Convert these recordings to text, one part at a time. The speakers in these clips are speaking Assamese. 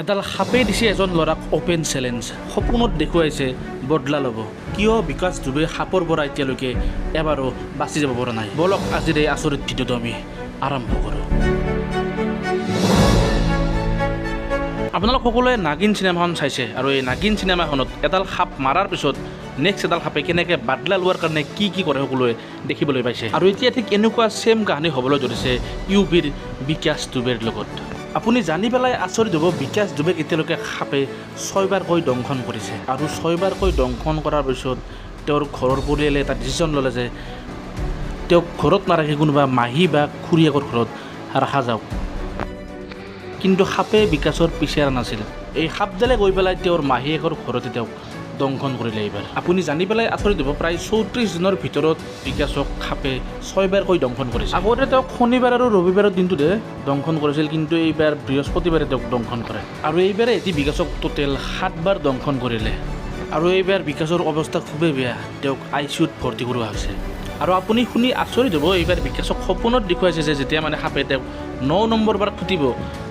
এডাল সাপে দিছে এজন ল'ৰাক অপেন চেলেঞ্জ। সপোনত দেখুৱাইছে বদলা ল'ব। কিয় বিকাশ দুবে সাপৰ পৰা এতিয়ালৈকে এবাৰো বাচি যাব পৰা নাই? বলক আজিৰ এই আচৰিত ভিডিঅ'টো আমি আৰম্ভ কৰোঁ। আপোনালোক সকলোৱে নাগিন চিনেমাখন চাইছে আৰু এই নাগিন চিনেমাখনত এডাল সাপ মাৰাৰ পিছত নেক্সট এডাল সাপে কেনেকৈ বাদলা লোৱাৰ কাৰণে কি কৰে সকলোৱে দেখিবলৈ পাইছে। আৰু এতিয়া ঠিক এনেকুৱা ছেম কাহিনী হ'বলৈ ধৰিছে ইউপিৰ বিকাশ দুবেৰ লগত। আপুনি জানি পেলাই আচৰিত হ'ব, বিকাশ দুবেক এতিয়ালৈকে সাপে 6বাৰকৈ দংশন কৰিছে। আৰু 6বাৰকৈ দংশন কৰাৰ পিছত তেওঁৰ ঘৰৰ পৰিয়ালে এটা ডিচিশ্যন ল'লে যে তেওঁক ঘৰত নাৰাখি কোনোবা মাহী বা খুৰীয়েকৰ ঘৰত ৰখা যাওক। কিন্তু সাপে বিকাশৰ পিছে এৰা নাছিল। এই সাপডালে গৈ পেলাই তেওঁৰ মাহীয়েকৰ ঘৰতে তেওঁক দংশন কৰিলে। এইবাৰ আপুনি জানি পেলাই আচৰিত হ'ব, প্ৰায় 34 দিনৰ ভিতৰত বিকাশক সাপে 6বাৰকৈ দংশন কৰিছে। আগতে তেওঁক শনিবাৰ আৰু ৰবিবাৰৰ দিনটোতে দংশন কৰিছিল, কিন্তু এইবাৰ বৃহস্পতিবাৰে তেওঁক দংশন কৰে। আৰু এইবাৰে এটি বিকাশক টোটেল 7বাৰ দংশন কৰিলে। আৰু এইবাৰ বিকাশৰ অৱস্থা খুবেই বেয়া, তেওঁক ICUত ভৰ্তি কৰোৱা হৈছে। আৰু আপুনি শুনি আচৰিত হ'ব, এইবাৰ বিকাশক সপোনত দেখুৱাইছে যে যেতিয়া মানে সাপে তেওঁক 9 নম্বৰ বাৰ খুটিব,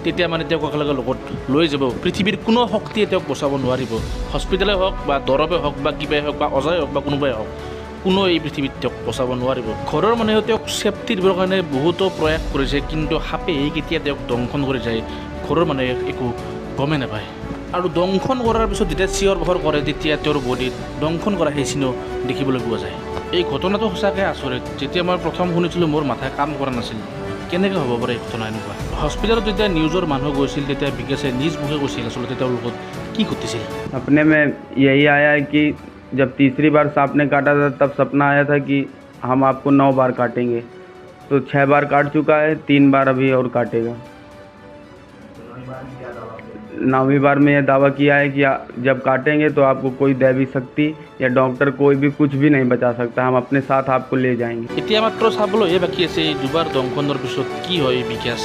তেতিয়া মানে তেওঁক একেলগে লগত লৈ যাব। পৃথিৱীৰ কোনো শক্তিয়ে তেওঁক বচাব নোৱাৰিব। হস্পিটেলে হওক বা দৰৱে হওক বা কিবাই হওক বা অজাই হওক বা কোনোবাই হওক, কোনো এই পৃথিৱীত তেওঁক বচাব নোৱাৰিব। ঘৰৰ মানুহে তেওঁক ছেফটি দিবৰ কাৰণে বহুতো প্ৰয়াস কৰিছে, কিন্তু সাপে কেতিয়া তেওঁক দংশন কৰি যায় ঘৰৰ মানুহে একো গমেই নাপায়। আৰু দংশন কৰাৰ পিছত যেতিয়া চিঞৰ বাখৰ কৰে, তেতিয়া তেওঁৰ বডিত দংশন কৰা সেই চিহ্ন দেখিবলৈ পোৱা যায়। এই ঘটনাটো সঁচাকৈ আচৰিত। যেতিয়া মই প্ৰথম শুনিছিলোঁ মোৰ মাথাই কাম কৰা নাছিল, কেনেকৈ হ'ব পাৰে এই ঘটনা এনেকুৱা। হস্পিটেলত যেতিয়া নিউজৰ মানুহ গৈছিল, তেতিয়া বিকাশে নিজ মুখে কৈছিল আচলতে তেওঁৰ লগত কি ঘটিছিল। सपने में यही आया है कि जब तीसरी बार सांप ने काटा था तब सपना आया था कि हम आपको 9 बार काटेंगे, तो 6 बार काट चुका है, 3 बार अभी और काटेगा। 9वीं बार में यह दावा किया है कि जब काटेंगे तो आपको कोई दैवी शक्ति या डॉक्टर कोई भी कुछ भी नहीं बचा सकता, हम अपने साथ आपको ले जाएंगे। এতিয়া মাত্ৰ চাবলৈহে বাকী আছে এই দুবাৰ দংশনৰ পিছত কি হয় বিকাশ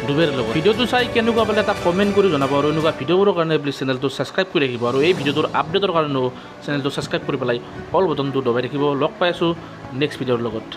দুবেৰ লগত। ভিডিঅ'টো চাই কেনেকুৱা পালে এটা কমেণ্ট কৰি জনাব। আৰু এনেকুৱা ভিডিঅ'বোৰৰ কাৰণে প্লিজ চেনেলটো ছাবস্ক্ৰাইব কৰি ৰাখিব। আৰু এই ভিডিঅ'টোৰ আপডেটৰ কাৰণেও চেনেলটো ছাবস্ক্ৰাইব কৰি পেলাই অল বটনটো দবাই ৰাখিব। লগ পাই আছোঁ নেক্সট ভিডিঅ'ৰ লগত।